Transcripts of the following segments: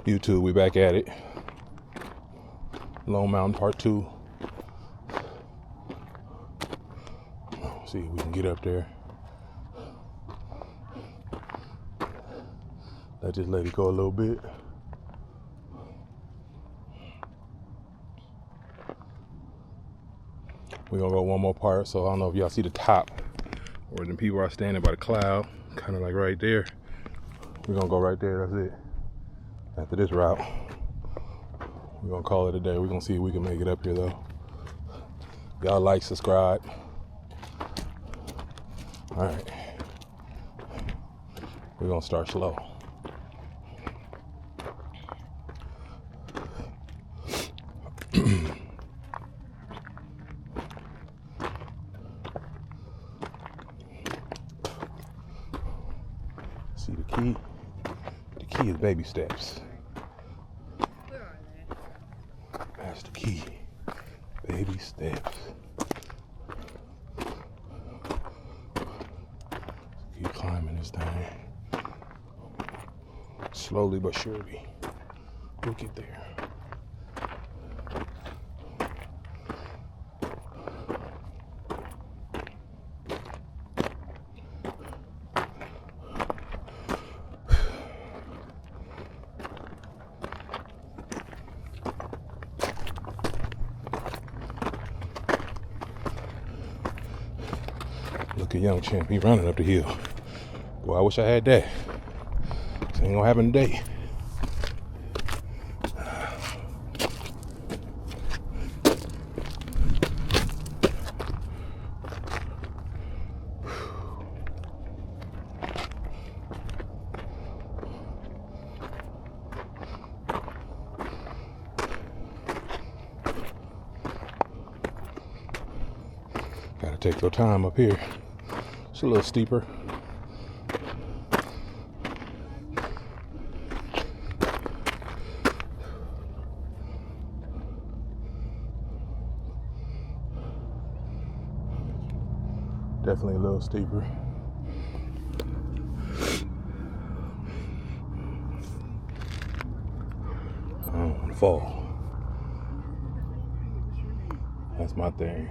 YouTube, we back at it. Lone Mountain Part 2. Let's see if we can get up there. Let's just let it go a little bit. We're gonna go one more part, so I don't know if y'all see the top where the people are standing by the cloud, kind of like right there. We're gonna go right there, that's it. After this route, we're gonna call it a day. We're gonna see if we can make it up here though. Y'all like, subscribe. All right, we're gonna start slow. See the key? The key is baby steps. Where are they? That's the key. Baby steps. Keep climbing this thing. Slowly but surely. We'll get there. Look at young champ, he running up the hill. Boy, I wish I had that. This ain't gonna happen today. Gotta take your time up here. It's a little steeper. Definitely a little steeper. I don't want to fall. That's my thing.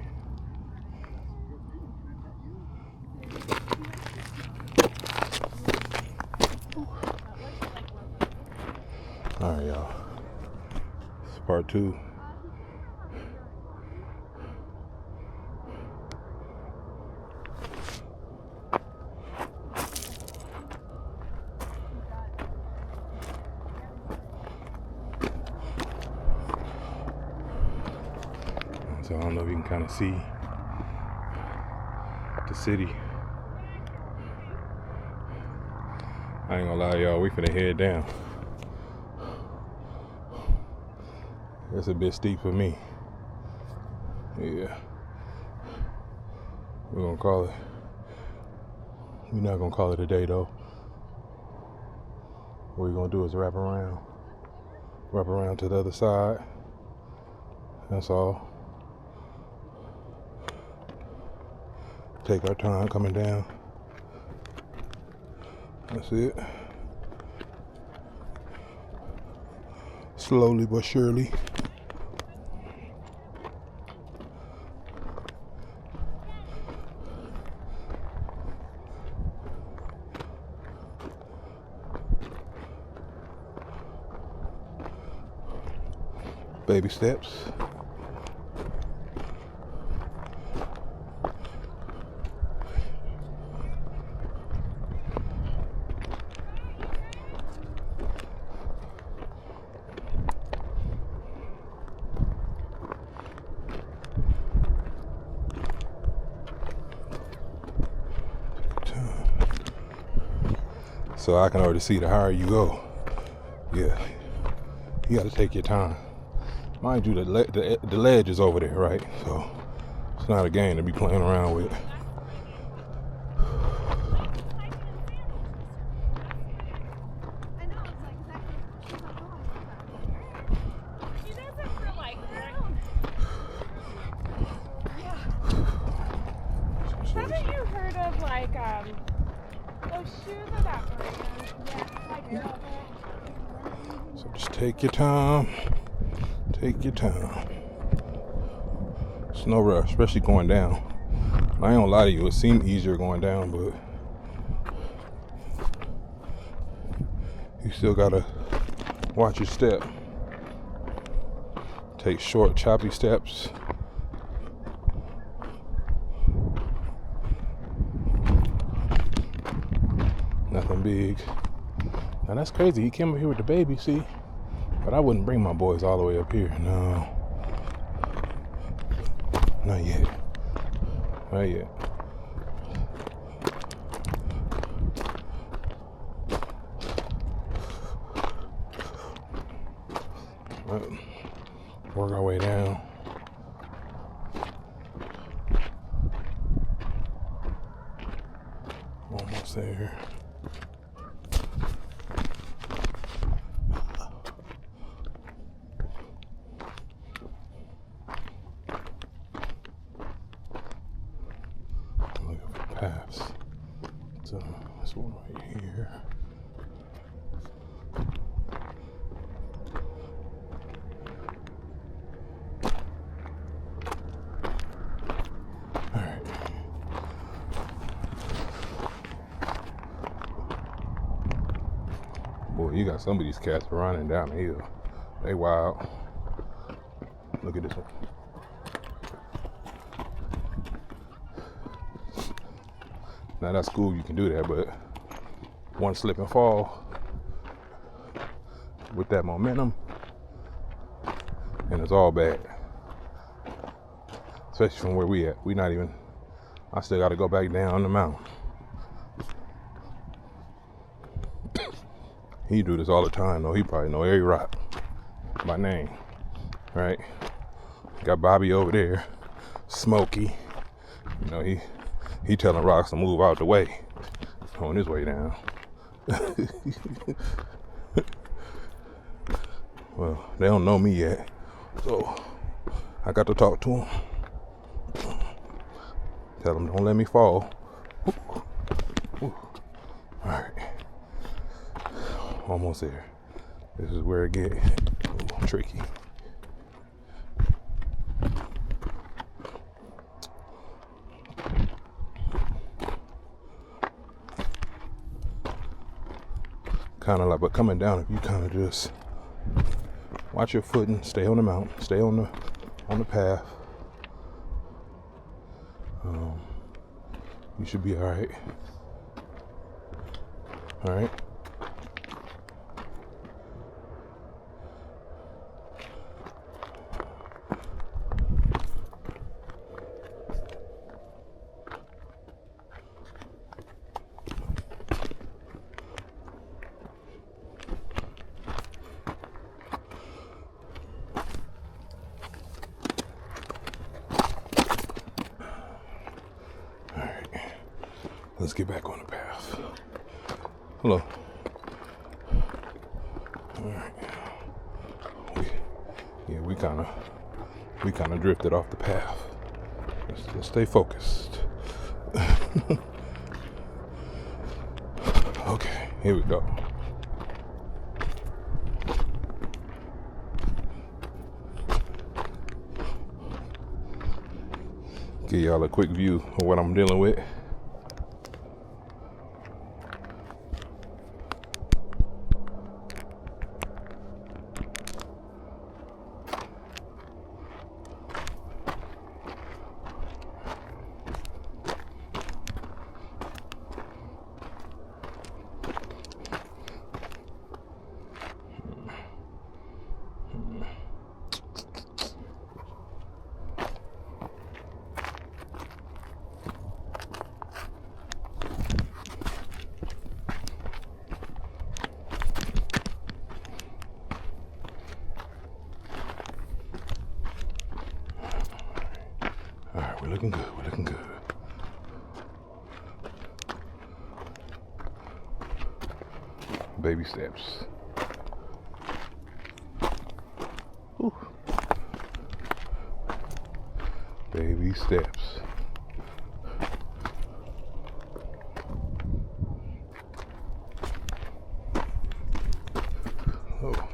All right, y'all. This is part 2. So I don't know if you can kind of see the city. I ain't gonna lie, y'all, we finna head down. It's a bit steep for me. Yeah. We're gonna call it. We're not gonna call it a day though. What we're gonna do is wrap around to the other side. That's all. Take our time coming down. That's it. Slowly but surely. Baby steps. So I can already see the higher you go. Yeah, you got to take your time. Mind you, the ledge is over there, right? So it's not a game to be playing around with. Haven't you heard of those shoes are that brand? Yeah, like So Just take your time. Take your time. It's no rush, especially going down. I ain't gonna lie to you, it seemed easier going down, but you still gotta watch your step. Take short, choppy steps. Nothing big. Now that's crazy. He came up here with the baby, see? But I wouldn't bring my boys all the way up here. No. Not yet. Not yet. Work our way down. Almost there. Looking for paths. So this one right here. Boy, you got some of these cats running down the hill. They wild. Look at this one. Now that's cool, you can do that, but one slip and fall with that momentum, and it's all bad. Especially from where we at. We not even, I still gotta go back down the mountain. He do this all the time, though. He probably know every rock by name, right? Got Bobby over there, Smokey. You know, he telling rocks to move out the way on his way down. Well, they don't know me yet, so I got to talk to them. Tell them don't let me fall. All right. Almost there. This is where it gets tricky. Kind of like, but coming down, if you kind of just watch your footing, stay on the mountain, stay on the path, you should be all right. All right. Let's get back on the path. Hello. All right. We kind of drifted off the path. Let's stay focused. Okay, here we go. Give y'all a quick view of what I'm dealing with. We're looking good. We're looking good. Baby steps. Ooh. Baby steps. Oh,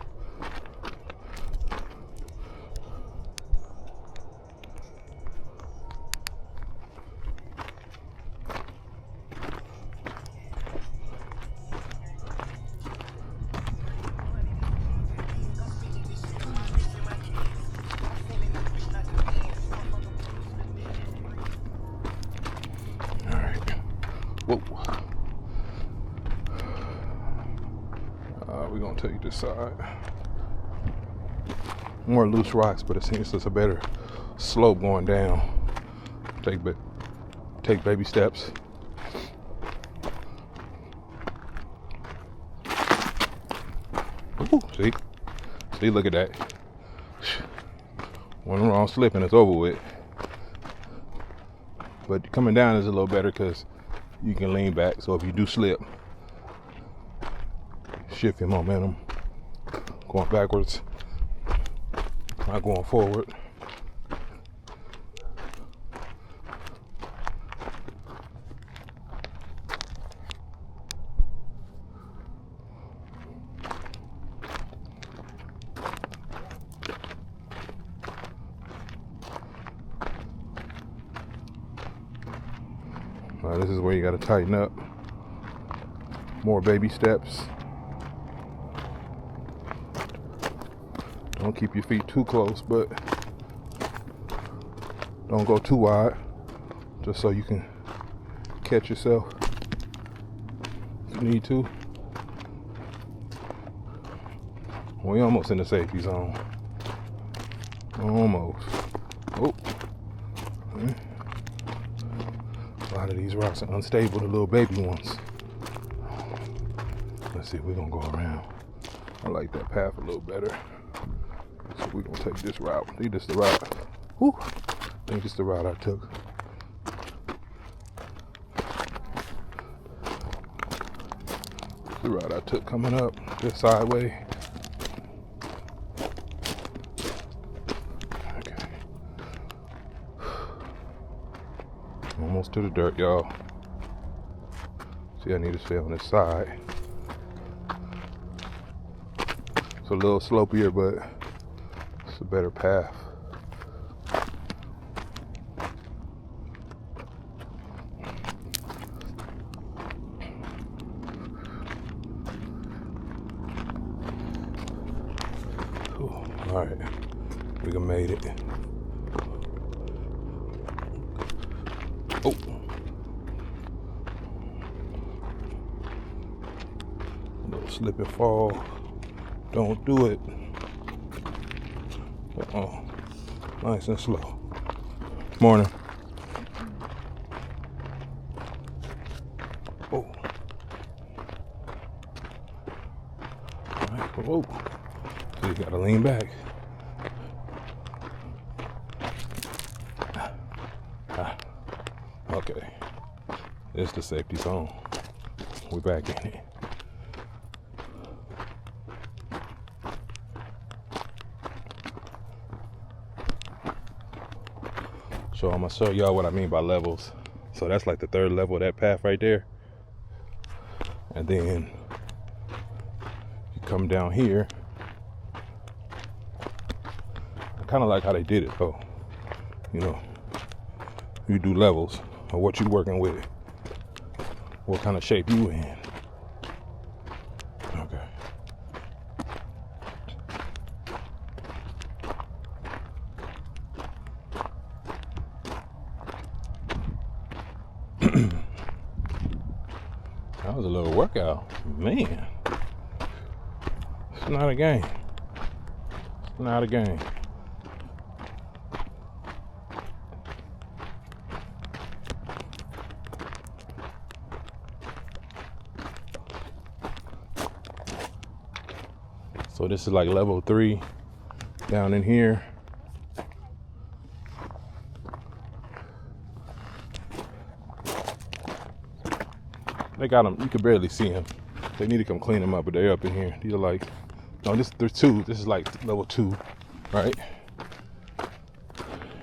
Now we're gonna take this side. More loose rocks, but it seems it's a better slope going down. Take baby steps. Ooh, see, look at that. One wrong slip and it's over with. But coming down is a little better because you can lean back. So if you do slip, shift your momentum. Going backwards, not going forward. This is where you got to tighten up. More baby steps. Don't keep your feet too close, but don't go too wide, just so you can catch yourself if you need to. We're almost in the safety zone. Almost. Oh. A lot of these rocks are unstable, the little baby ones. Let's see, we're gonna go around. I like that path a little better. So we're gonna take this route. I think this is the route. Whew. I think this is the route I took. The route I took coming up, just sideways. Okay. Almost to the dirt, y'all. See, I need to stay on this side. It's a little slopier, but it's a better path. All right, we done made it. Oh. A little slip and fall. Don't do it. Uh-oh. Nice and slow. Morning. Oh. All right. Whoa. So you gotta lean back. Okay. It's the safety zone. We're back in it. So I'm gonna show y'all what I mean by levels. So that's like the third level of that path right there. And then you come down here. I kind of like how they did it though. You know, you do levels of what you're working with, what kind of shape you in. Okay. That was a little workout, man. It's not a game. It's not a game. So this is like level 3 down in here. They got them, you can barely see them. They need to come clean them up, but they're up in here. These are like, no, there's 2. This is like level 2, right?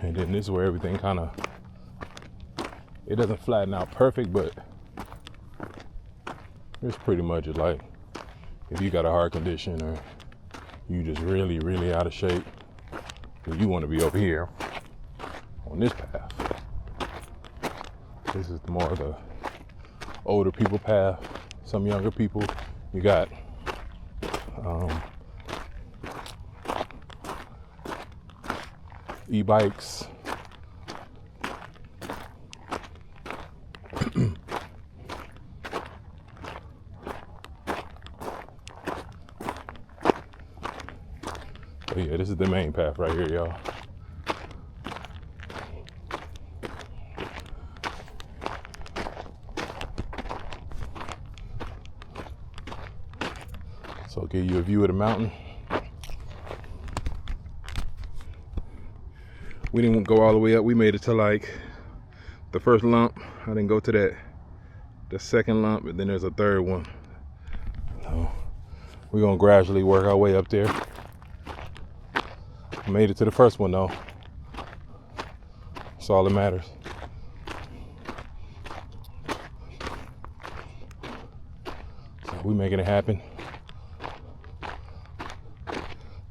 And then this is where everything kind of, it doesn't flatten out perfect, but it's pretty much like, if you got a heart condition or you just really, really out of shape, then you want to be over here on this path. This is more of the older people path. Some younger people, you got e-bikes. So yeah, this is the main path right here, y'all. So I'll give you a view of the mountain. We didn't go all the way up. We made it to like the first lump. I didn't go to the second lump, and then there's a third one. So we're gonna gradually work our way up there. Made it to the first one though. That's all that matters. So we making it happen.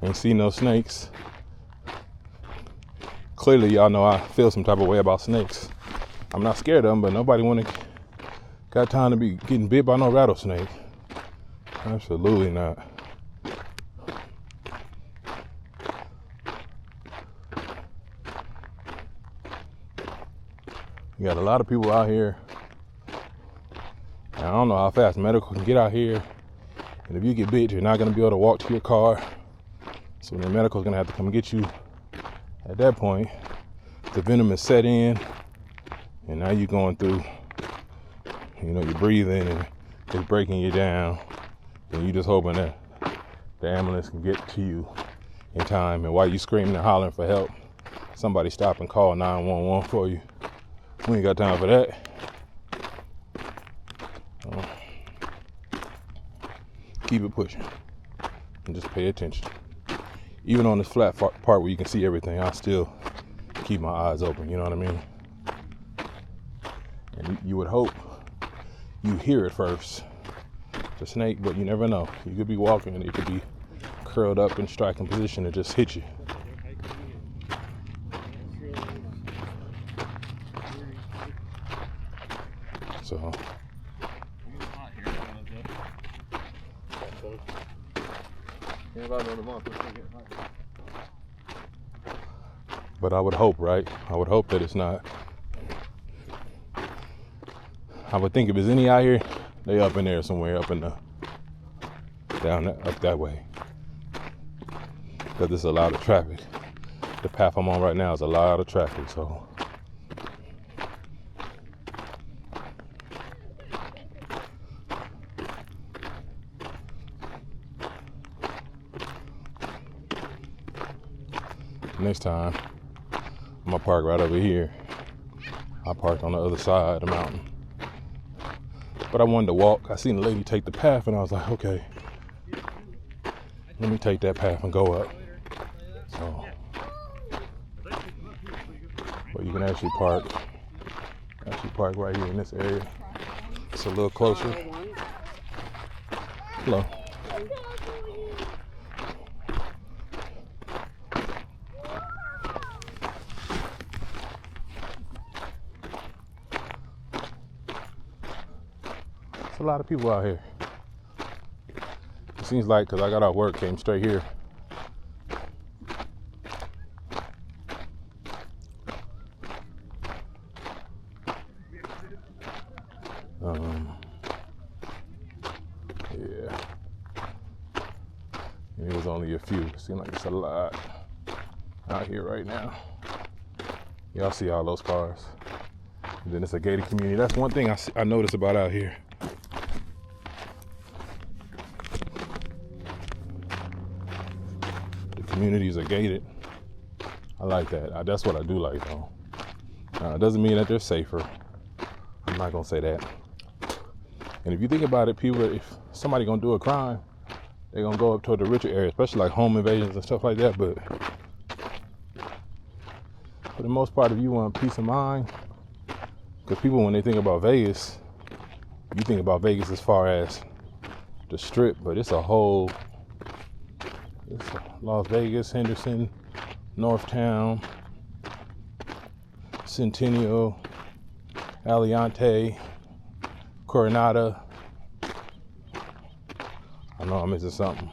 Ain't see no snakes. Clearly y'all know I feel some type of way about snakes. I'm not scared of them, but nobody got time to be getting bit by no rattlesnake. Absolutely not. You got a lot of people out here. And I don't know how fast medical can get out here. And if you get bit, you're not gonna be able to walk to your car. So the medical's gonna have to come get you. At that point, the venom is set in, and now you're going through, you're breathing and it's breaking you down, and you're just hoping that the ambulance can get to you in time. And while you screaming and hollering for help, somebody stop and call 911 for you. We ain't got time for that. Keep it pushing and just pay attention. Even on this flat part where you can see everything, I still keep my eyes open, you know what I mean? And you would hope you hear it first, the snake, but you never know. You could be walking and it could be curled up in striking position and just hit you. So but I would hope, right? I would hope that it's not. I would think if there's any out here, they up in there somewhere, up that way. Because there's a lot of traffic. The path I'm on right now is a lot of traffic, so. Next time, I'm gonna park right over here. I parked on the other side of the mountain. But I wanted to walk. I seen the lady take the path and I was like, okay, let me take that path and go up. So, but you can actually park right here in this area. It's a little closer. Hello. It's a lot of people out here. It seems like, because I got off work, came straight here. Yeah. And it was only a few. It seemed like it's a lot out here right now. Y'all see all those cars. And then it's a gated community. That's one thing I noticed about out here. Communities are gated. I like that. That's what I do like though. It doesn't mean that they're safer. I'm not gonna say that. And if you think about it, if somebody gonna do a crime, they're gonna go up toward the richer area, especially like home invasions and stuff like that. But for the most part, if you want peace of mind, because people, when they think about Vegas, you think about Vegas as far as the Strip, but it's Las Vegas, Henderson, Northtown, Centennial, Aliante, Coronado. I know I'm missing something.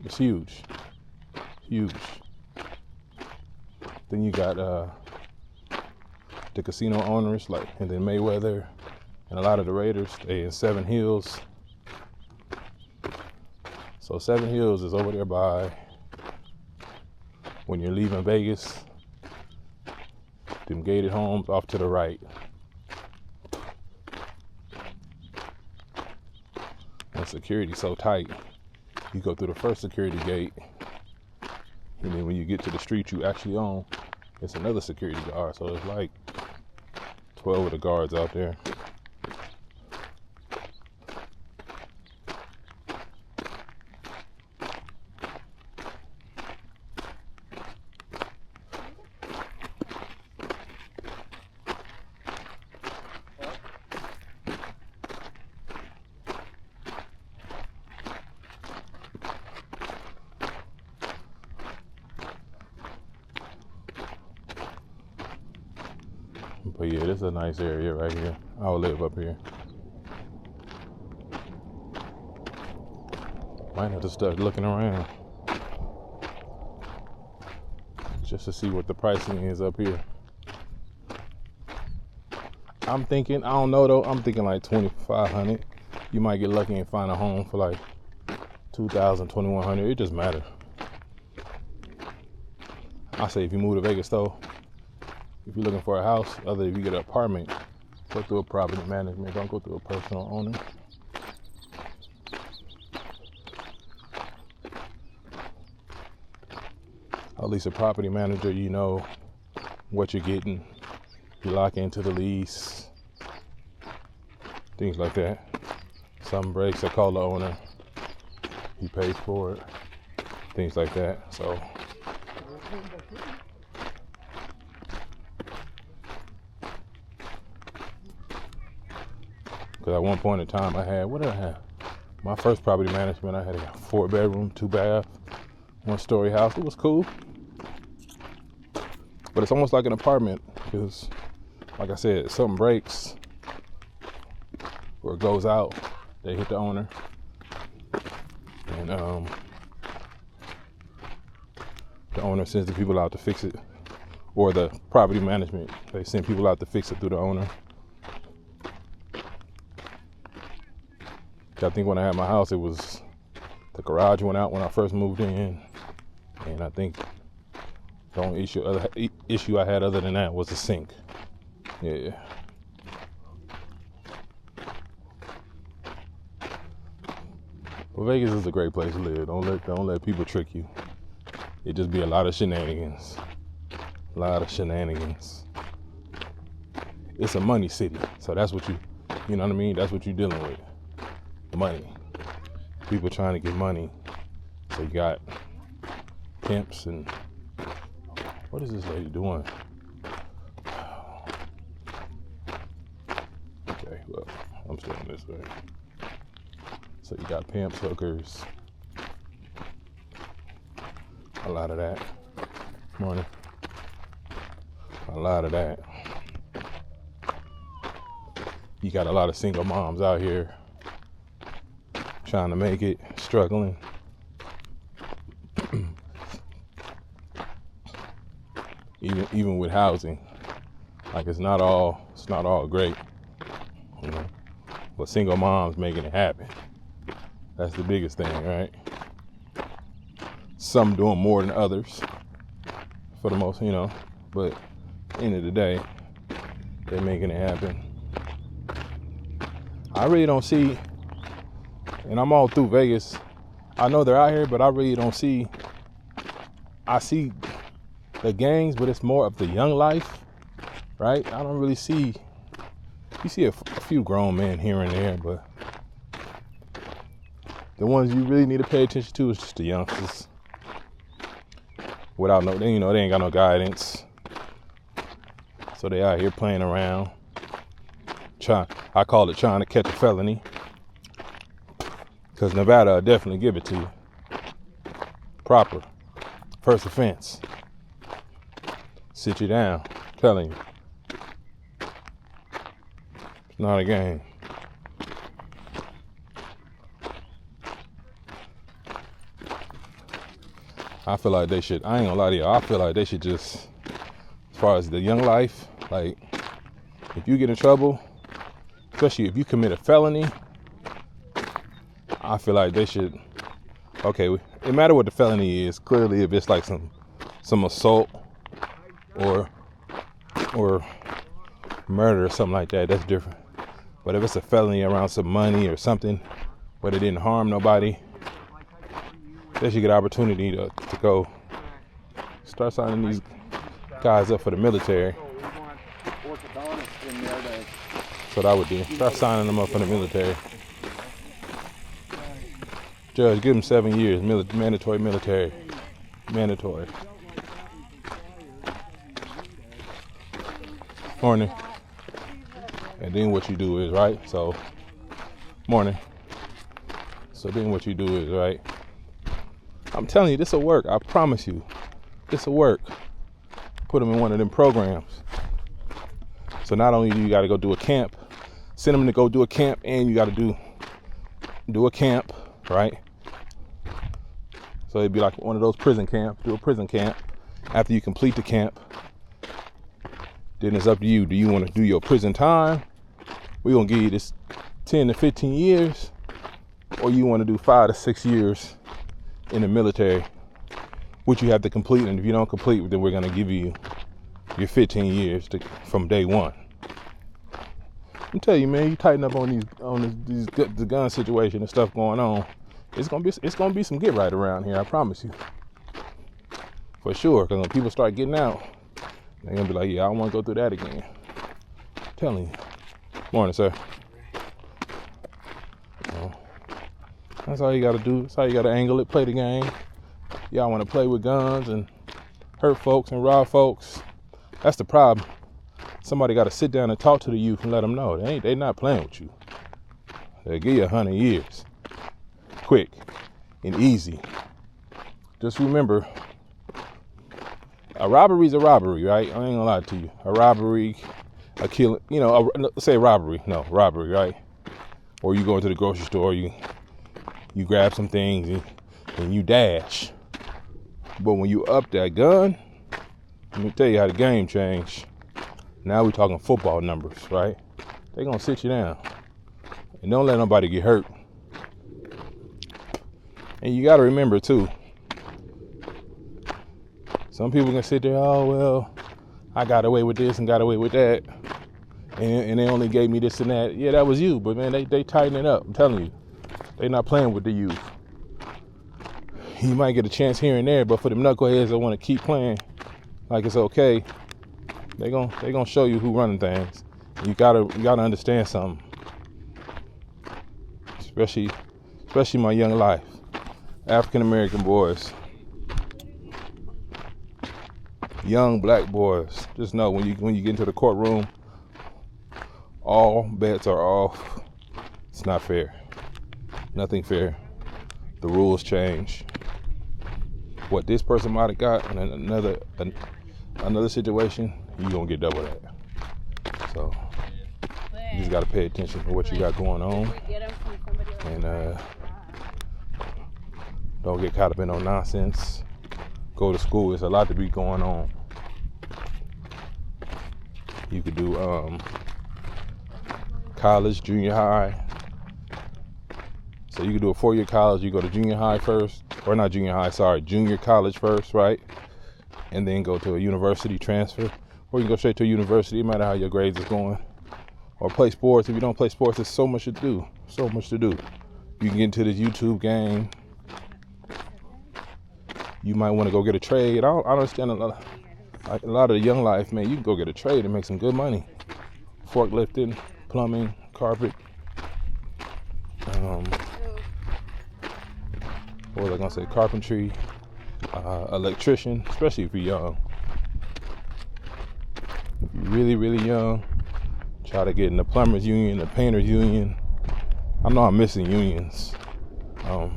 It's huge. Huge. Then you got the casino owners, and then Mayweather, and a lot of the Raiders stay in Seven Hills. So Seven Hills is over there by when you're leaving Vegas, them gated homes off to the right. And security's so tight. You go through the first security gate, and then when you get to the street you actually own, it's another security guard. So it's like 12 of the guards out there. But yeah, this is a nice area right here. I'll live up here. Might have to start looking around just to see what the pricing is up here. I'm thinking, I don't know though, I'm thinking like $2,500. You might get lucky and find a home for like $2,000, $2,100. It just matters. I say if you move to Vegas though, if you're looking for a house, other if you get an apartment, go through a property management. Don't go through a personal owner. At least a property manager, you know what you're getting. You lock into the lease, things like that. Some breaks, I call the owner. He pays for it, things like that. So. Because at one point in time I had, what did I have? My first property management, I had a 4-bedroom, 2-bath, 1-story house. It was cool. But it's almost like an apartment because, like I said, something breaks or it goes out, they hit the owner. And the owner sends the people out to fix it. Or the property management, they send people out to fix it through the owner. I think when I had my house, it was the garage went out when I first moved in, and I think the only issue I had other than that was the sink. Yeah. Well, Vegas is a great place to live. Don't let people trick you. It just be a lot of shenanigans. A lot of shenanigans. It's a money city, so that's what you know what I mean? That's what you're dealing with. Money. People trying to get money. So you got pimps and what is this lady doing? Okay, well, I'm still on this way. So you got pimps, hookers. A lot of that. Morning. A lot of that. You got a lot of single moms out here trying to make it, struggling. even with housing, like it's not all great, you know. But single moms making it happen. That's the biggest thing, right? Some doing more than others, for the most, you know. But at the end of the day, they're making it happen. I really don't see. And I'm all through Vegas. I know they're out here, but I really don't see. I see the gangs, but it's more of the young life, right? I don't really see. You see a few grown men here and there, but the ones you really need to pay attention to is just the youngsters. Without they ain't got no guidance, so they out here playing around. I call it trying to catch a felony. Because Nevada will definitely give it to you. Proper. First offense. Sit you down. I'm telling you. It's not a game. I feel like they should, I ain't gonna lie to you, I feel like they should just, as far as the young life, like, if you get in trouble, especially if you commit a felony, I feel like they should, okay, it matter what the felony is. Clearly, if it's like some some assault or murder or something like that, that's different. But if it's a felony around some money or something, but it didn't harm nobody, they should get an opportunity to go start signing these guys up for the military. That's what I would do. Start signing them up for the military. Judge, give them 7 years, mandatory military. Mandatory. Morning. And then what you do is, right? So, morning. So then what you do is, right? I'm telling you, this will work. I promise you. This will work. Put them in one of them programs. So not only do you got to go do a camp, send them to go do a camp, and you got to do a camp, right? So it'd be like one of those prison camps. Do a prison camp. After you complete the camp, then it's up to you. Do you want to do your prison time? We're going to give you this 10 to 15 years, or you want to do 5 to 6 years in the military, which you have to complete. And if you don't complete, then we're going to give you your 15 years from day one. I'm telling you, man, you tighten up on the gun situation and stuff going on. It's gonna be some get right around here. I promise you, for sure. Because when people start getting out, they're gonna be like, yeah, I don't want to go through that again. I'm telling you. Morning, sir. That's all you gotta do. That's how you gotta angle it. Play the game. Y'all want to play with guns and hurt folks and rob folks. That's the problem. Somebody got to sit down and talk to the youth and let them know they not playing with you. They'll give you 100 years, quick and easy. Just remember, a robbery's a robbery, right? I ain't gonna lie to you. A robbery, a killing, say robbery, right? Or you go into the grocery store, you grab some things and you dash. But when you up that gun, let me tell you how the game changed. Now we're talking football numbers, right? They're going to sit you down. And don't let nobody get hurt. And you got to remember, too, some people can sit there, oh, well, I got away with this and got away with that. And they only gave me this and that. Yeah, that was you. But, man, they tighten it up. I'm telling you. They not playing with the youth. You might get a chance here and there, but for them knuckleheads that want to keep playing like it's okay, they gonna show you who running things. You gotta understand something, especially my young life, African American boys, young black boys. Just know when you get into the courtroom, all bets are off. It's not fair. Nothing fair. The rules change. What this person might have got in another situation, you gonna get double that. So you just gotta pay attention to what you got going on, and don't get caught up in no nonsense. Go to school. There's a lot to be going on. You could do college, junior high. So you could do a 4-year college. You go to junior high first, or not junior high, sorry, junior college first, right? And then go to a university transfer, or you can go straight to a university, no matter how your grades is going. Or play sports. If you don't play sports, there's so much to do. So much to do. You can get into this YouTube game. You might want to go get a trade. I understand a lot of the young life, man. You can go get a trade and make some good money. Forklifting, plumbing, carpet. What was I gonna say? Carpentry, electrician, especially if you're young. If you're really, really young, try to get in the plumbers union, the painters union. I know I'm missing unions. Out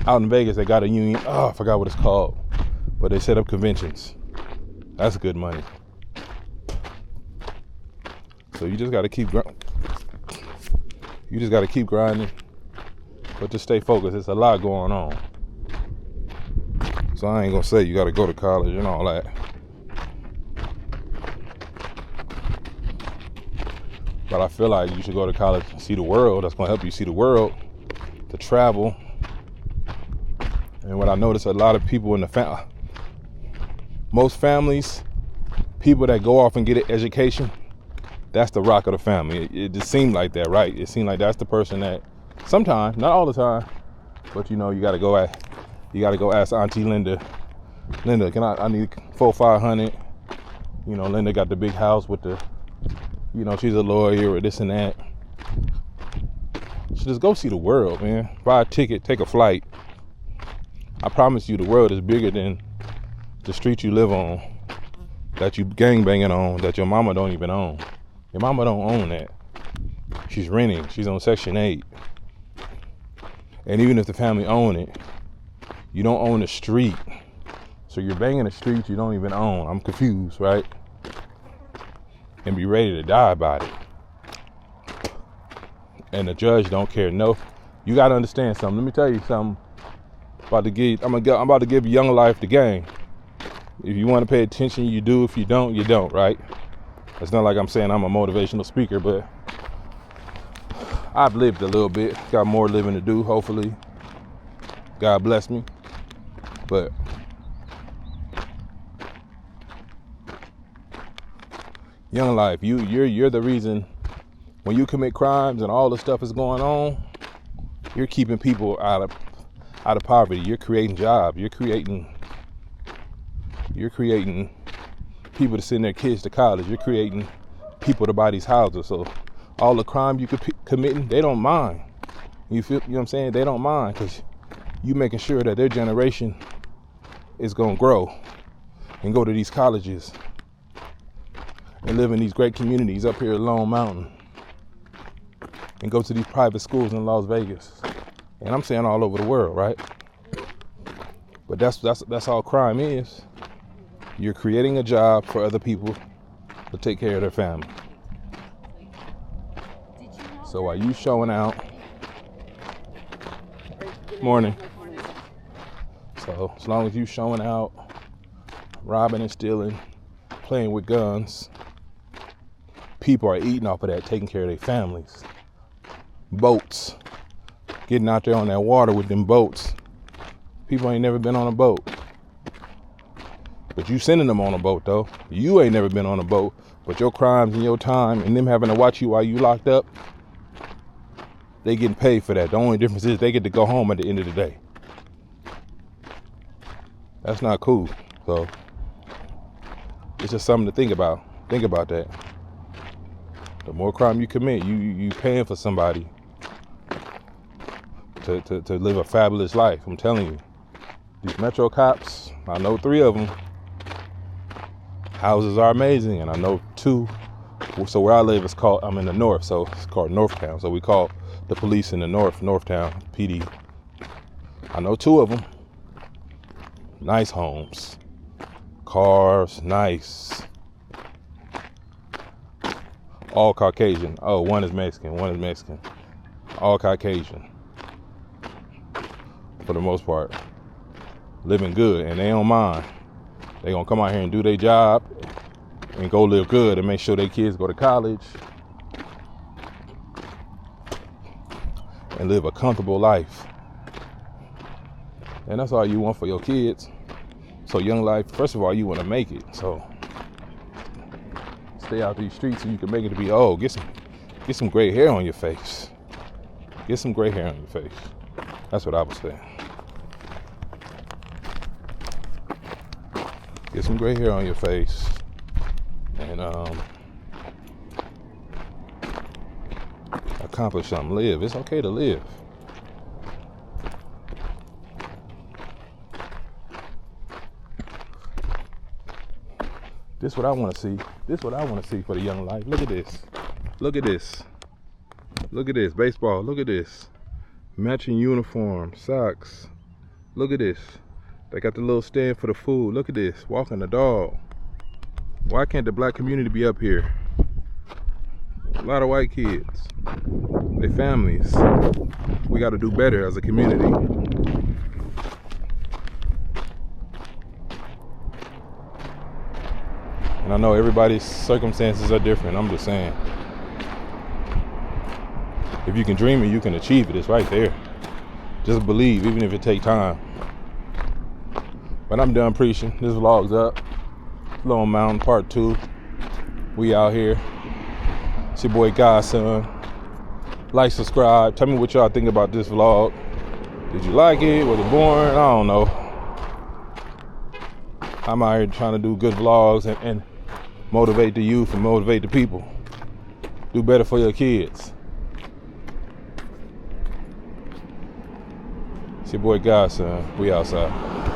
in Vegas, they got a union. Oh, I forgot what it's called, but they set up conventions. That's good money. So you just got to keep grinding. But just stay focused. There's a lot going on. So I ain't gonna say you gotta go to college and all that. But I feel like you should go to college and see the world. That's gonna help you see the world, to travel, And what I notice, a lot of people in most families, people that go off and get an education, that's the rock of the family. It just seemed like that, right? It seemed like that's the person that sometimes, not all the time, but you know, you gotta go ask Auntie Linda, I need 400-500. You know, Linda got the big house with the, you know, she's a lawyer or this and that. So just go see the world, man. Buy a ticket, take a flight. I promise you the world is bigger than the street you live on, that you gangbanging on, that your mama don't even own. Your mama don't own that. She's renting. She's on Section 8. And even if the family own it, you don't own the street. So you're banging the streets you don't even own. I'm confused, right? And be ready to die about it. And the judge don't care. No, you gotta understand something. Let me tell you something. I'm about to give Young Life the game. If you want to pay attention, you do. If you don't, you don't, right? It's not like I'm saying I'm a motivational speaker, but I've lived a little bit. Got more living to do, hopefully. God bless me. But Young Life, you're the reason when you commit crimes and all the stuff is going on, you're keeping people out of poverty. You're creating jobs. You're creating people to send their kids to college. You're creating people to buy these houses. So all the crime you could committing, they don't mind. You know what I'm saying? They don't mind because you making sure that their generation is gonna grow and go to these colleges and live in these great communities up here at Lone Mountain and go to these private schools in Las Vegas. And I'm saying all over the world, right? But that's all crime is. You're creating a job for other people to take care of their family. So while you showing out, morning. So as long as you showing out, robbing and stealing, playing with guns, people are eating off of that, taking care of their families. Boats, getting out there on that water with them boats. People ain't never been on a boat. But you sending them on a boat though. You ain't never been on a boat, but your crimes and your time and them having to watch you while you locked up, they getting paid for that. The only difference is they get to go home at the end of the day. That's not cool. So it's just something to think about. Think about that. The more crime you commit, you paying for somebody to live a fabulous life. I'm telling you. These Metro cops, I know 3 of them. Houses are amazing, and I know 2. So where I live is called, I'm in the north, so it's called Northtown. So we call the police in the Northtown PD. I know 2 of them. Nice homes. Cars, nice. All Caucasian. Oh, one is Mexican. All Caucasian. For the most part. Living good, and they don't mind. They gonna come out here and do their job and go live good and make sure their kids go to college and live a comfortable life. And that's all you want for your kids. So Young Life, first of all, you want to make it. So stay out these streets so you can make it to be old. Get some gray hair on your face. Get some gray hair on your face. That's what I was saying. Get some gray hair on your face and accomplish something. Live. It's okay to live. This is what I want to see. This is what I want to see for the Young Life. Look at this. Look at this. Look at this. Baseball. Look at this. Matching uniform. Socks. Look at this. They got the little stand for the food. Look at this. Walking the dog. Why can't the black community be up here? A lot of white kids. Their families. We got to do better as a community. And I know everybody's circumstances are different. I'm just saying. If you can dream it, you can achieve it. It's right there. Just believe, even if it takes time. But I'm done preaching. This vlog's up. Lone Mountain Part 2. We out here. It's your boy Godson. Like, subscribe. Tell me what y'all think about this vlog. Did you like it? Was it boring? I don't know. I'm out here trying to do good vlogs and motivate the youth and motivate the people. Do better for your kids. It's your boy Godson. We outside.